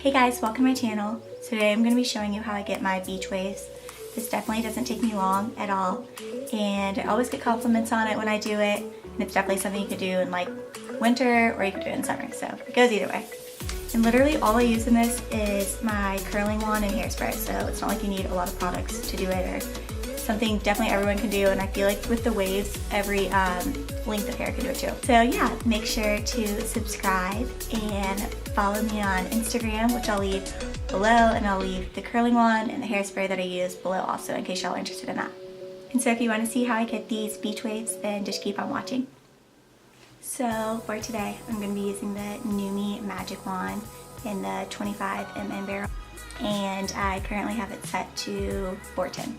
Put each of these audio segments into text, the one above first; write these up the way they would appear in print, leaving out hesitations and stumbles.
Hey guys, welcome to my channel. So today I'm going to be showing you how I get my beach waves. This definitely doesn't take me long at all, and I always get compliments on it when I do it, and it's definitely something you could do in like winter or you could do it in summer, so it goes either way. And literally all I use in this is my curling wand and hairspray, so it's not like you need a lot of products to do it, or something definitely everyone can do, and I feel like with the waves, every length of hair can do it too. So yeah, make sure to subscribe and follow me on Instagram, which I'll leave below, and I'll leave the curling wand and the hairspray that I use below also in case y'all are interested in that. And so if you want to see how I get these beach waves, then just keep on watching. So for today, I'm going to be using the NuMe Magic Wand in the 25 ml barrel, and I currently have it set to 410.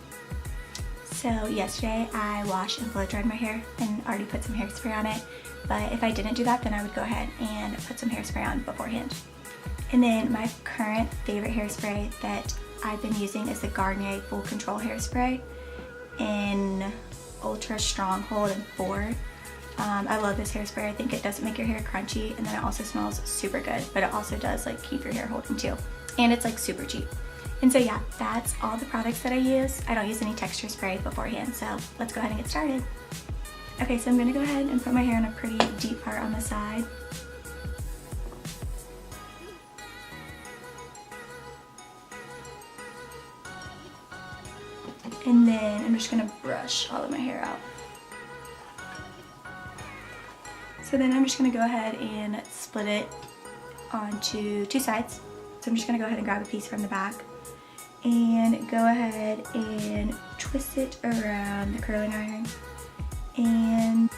So yesterday I washed and blow dried my hair and already put some hairspray on it, but if I didn't do that, then I would go ahead and put some hairspray on beforehand. And then my current favorite hairspray that I've been using is the Garnier Full Control Hairspray in Ultra Stronghold and 4. I love this hairspray. I think it doesn't make your hair crunchy, and then it also smells super good, but it also does like keep your hair holding too. And it's like super cheap. And so yeah, that's all the products that I use. I don't use any texture spray beforehand, so let's go ahead and get started. Okay, so I'm gonna go ahead and put my hair in a pretty deep part on the side. And then I'm just gonna brush all of my hair out. So then I'm just gonna go ahead and split it onto two sides. So I'm just gonna go ahead and grab a piece from the back and go ahead and twist it around the curling iron, and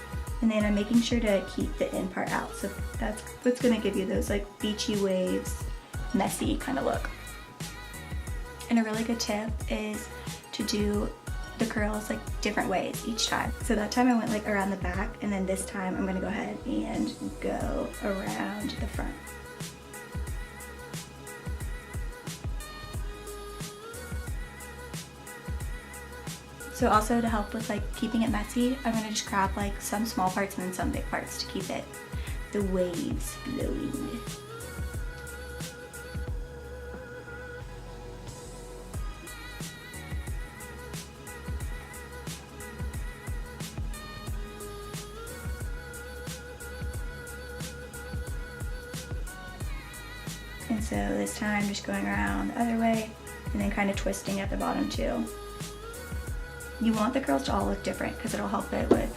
then I'm making sure to keep the end part out, so that's what's gonna give you those like beachy waves, messy kind of look. And a really good tip is to do the curls like different ways each time. So that time I went like around the back, and then this time I'm gonna go ahead and go around the front. So also to help with like keeping it messy, I'm gonna just grab like some small parts and then some big parts to keep it, the waves flowing. And so this time just going around the other way and then kind of twisting at the bottom too. You want the curls to all look different because it'll help it with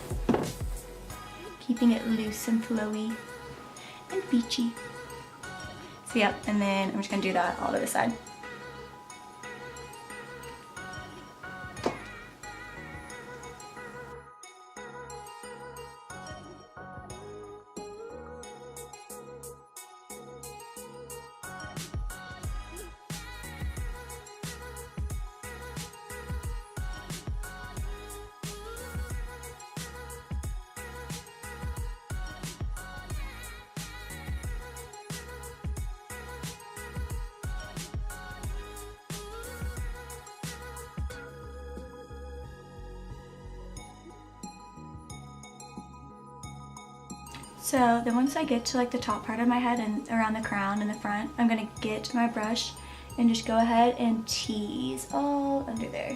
keeping it loose and flowy and beachy. So yep, and then I'm just gonna do that all to the side. So then once I get to like the top part of my head and around the crown and the front, I'm gonna get my brush and just go ahead and tease all under there.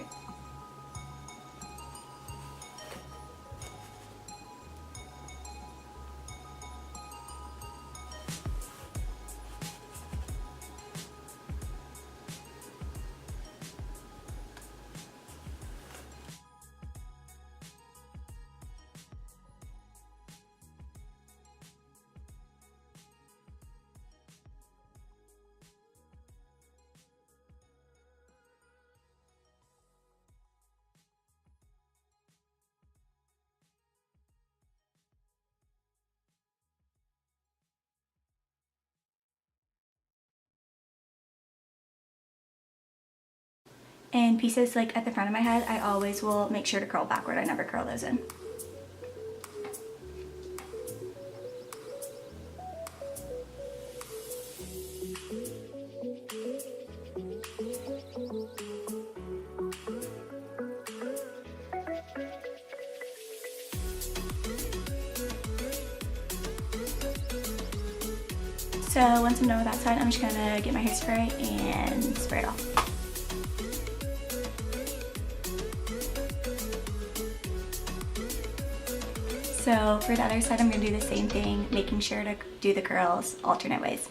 And pieces like at the front of my head, I always will make sure to curl backward. I never curl those in. So once I'm done with that side, I'm just gonna get my hairspray and spray it off. So for the other side, I'm gonna do the same thing, making sure to do the curls alternate ways.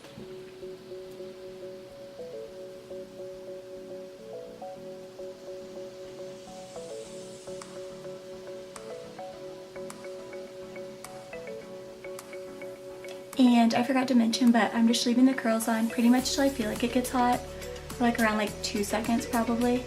And I forgot to mention, but I'm just leaving the curls on pretty much till I feel like it gets hot, for like around like 2 seconds probably.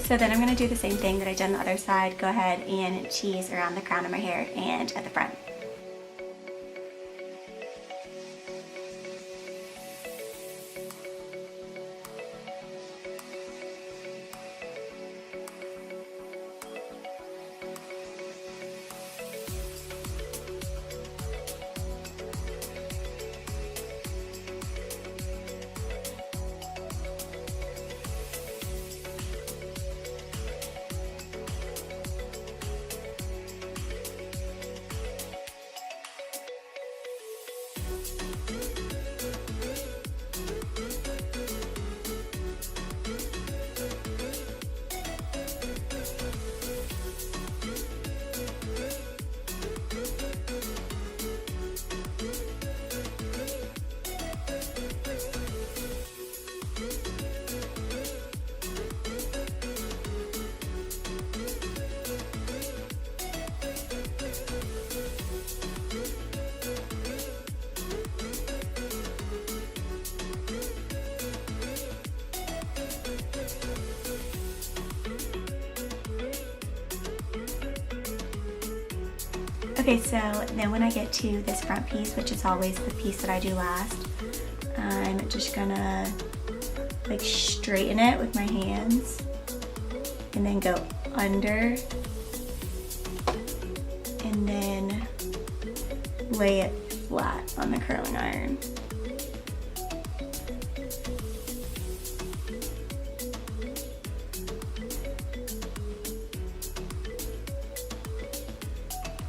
So then I'm going to do the same thing that I did on the other side. Go ahead and tease around the crown of my hair and at the front. Okay, so then when I get to this front piece, which is always the piece that I do last, I'm just gonna like straighten it with my hands and then go under and then lay it flat on the curling iron.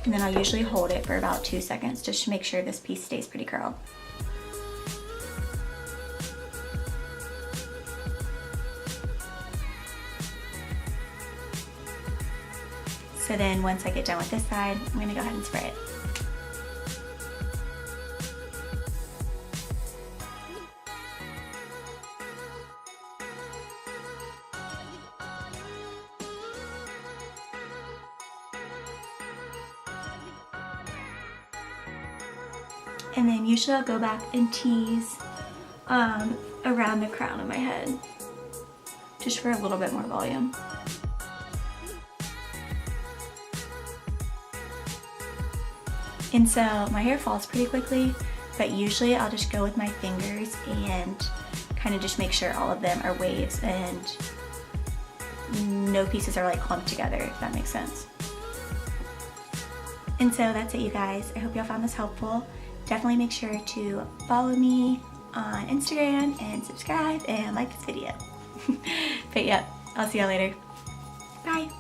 And then I'll usually hold it for about 2 seconds just to make sure this piece stays pretty curled. So then once I get done with this side, I'm gonna go ahead and spray it. And then usually I'll go back and tease around the crown of my head, just for a little bit more volume. And so my hair falls pretty quickly, but usually I'll just go with my fingers and kind of just make sure all of them are waves and no pieces are like clumped together, if that makes sense. And so that's it, you guys. I hope y'all found this helpful. Definitely make sure to follow me on Instagram and subscribe and like this video. But yeah, I'll see y'all later. Bye.